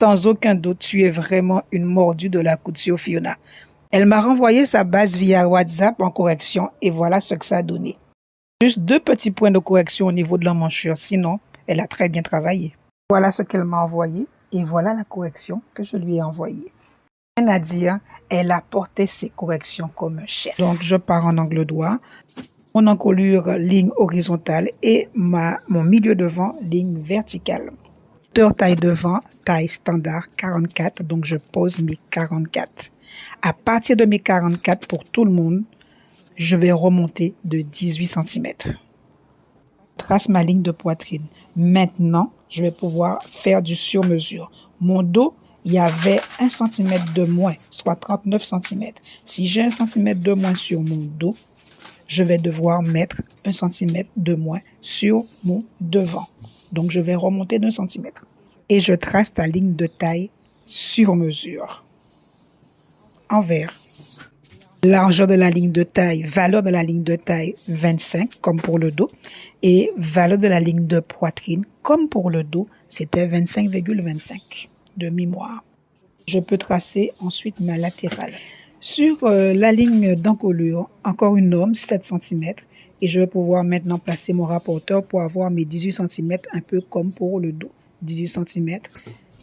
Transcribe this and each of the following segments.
Sans aucun doute, tu es vraiment une mordue de la couture Fiona. Elle m'a renvoyé sa base via WhatsApp en correction et voilà ce que ça a donné. Juste 2 petits points de correction au niveau de l'emmanchure, sinon, elle a très bien travaillé. Voilà ce qu'elle m'a envoyé et voilà la correction que je lui ai envoyée. Rien à dire, elle a porté ses corrections comme un chef. Donc, je pars en angle droit, mon encolure ligne horizontale et mon milieu devant ligne verticale. Hauteur taille devant, taille standard 44, donc je pose mes 44. À partir de mes 44 pour tout le monde, je vais remonter de 18 cm. Trace ma ligne de poitrine. Maintenant, je vais pouvoir faire du sur-mesure. Mon dos, il y avait 1 cm de moins, soit 39 cm. Si j'ai 1 cm de moins sur mon dos, je vais devoir mettre 1 cm de moins sur mon devant. Donc, je vais remonter d'1 cm. Et je trace ta ligne de taille sur mesure. Envers. Largeur de la ligne de taille, valeur de la ligne de taille 25 comme pour le dos et valeur de la ligne de poitrine comme pour le dos, c'était 25,25 de mémoire. Je peux tracer ensuite ma latérale. Sur la ligne d'encolure, encore une norme 7 cm et je vais pouvoir maintenant placer mon rapporteur pour avoir mes 18 cm un peu comme pour le dos, 18 cm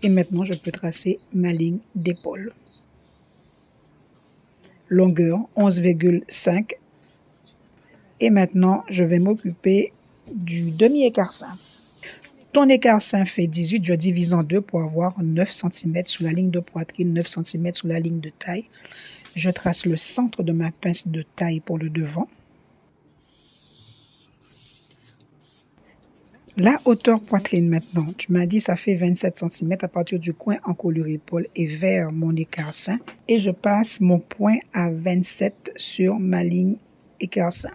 et maintenant je peux tracer ma ligne d'épaule. Longueur 11,5 et maintenant je vais m'occuper du demi-écart-sein. Ton écart-sein fait 18, je divise en 2 pour avoir 9 cm sous la ligne de poitrine, 9 cm sous la ligne de taille. Je trace le centre de ma pince de taille pour le devant. La hauteur poitrine maintenant, tu m'as dit ça fait 27 cm à partir du coin encolure épaule et vers mon écart-sein. Et je passe mon point à 27 sur ma ligne écart-sein.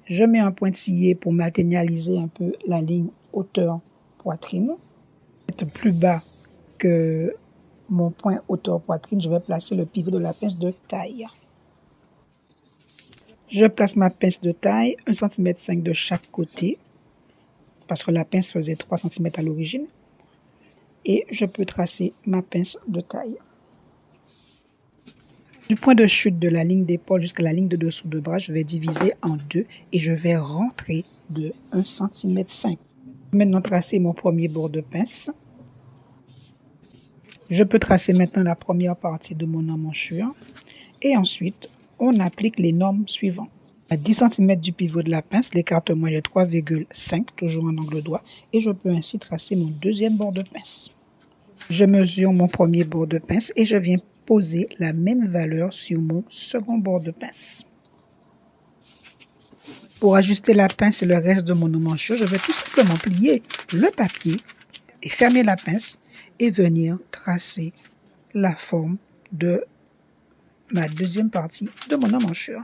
Je mets un pointillé pour matérialiser un peu la ligne hauteur poitrine. Plus bas que mon point hauteur poitrine, je vais placer le pivot de la pince de taille. Je place ma pince de taille, 1,5 cm de chaque côté, parce que la pince faisait 3 cm à l'origine. Et je peux tracer ma pince de taille. Du point de chute de la ligne d'épaule jusqu'à la ligne de dessous de bras, je vais diviser en 2 et je vais rentrer de 1,5 cm. Maintenant, tracer mon premier bord de pince. Je peux tracer maintenant la première partie de mon emmanchure. Et ensuite, on applique les normes suivantes. À 10 cm du pivot de la pince, l'écartement est de 3,5, toujours en angle droit. Et je peux ainsi tracer mon deuxième bord de pince. Je mesure mon premier bord de pince et je viens poser la même valeur sur mon second bord de pince. Pour ajuster la pince et le reste de mon emmanchure, je vais tout simplement plier le papier et fermer la pince et venir tracer la forme de ma deuxième partie de mon emmanchure.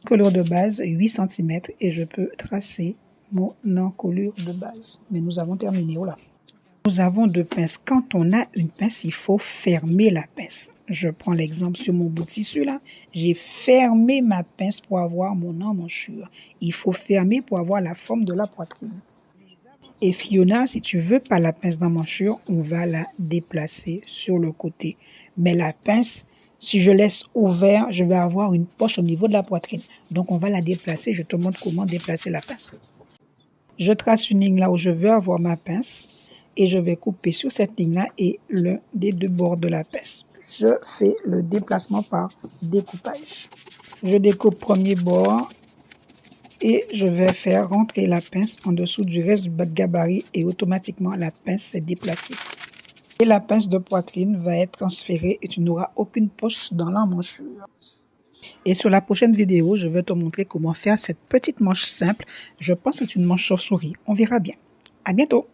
Encolure de base 8 cm et je peux tracer mon encolure de base. Mais nous avons terminé, voilà. Nous avons 2 pinces. Quand on a une pince, il faut fermer la pince. Je prends l'exemple sur mon bout de tissu là. J'ai fermé ma pince pour avoir mon emmanchure. Il faut fermer pour avoir la forme de la poitrine. Et Fiona, si tu veux pas la pince d'emmanchure, on va la déplacer sur le côté. Mais la pince, si je laisse ouvert, je vais avoir une poche au niveau de la poitrine. Donc on va la déplacer. Je te montre comment déplacer la pince. Je trace une ligne là où je veux avoir ma pince. Et je vais couper sur cette ligne-là et l'un des 2 bords de la pince. Je fais le déplacement par découpage. Je découpe premier bord et je vais faire rentrer la pince en dessous du reste du bas de gabarit et automatiquement la pince s'est déplacée. Et la pince de poitrine va être transférée et tu n'auras aucune poche dans l'emmanchure. Et sur la prochaine vidéo, je vais te montrer comment faire cette petite manche simple. Je pense que c'est une manche chauve-souris. On verra bien. À bientôt!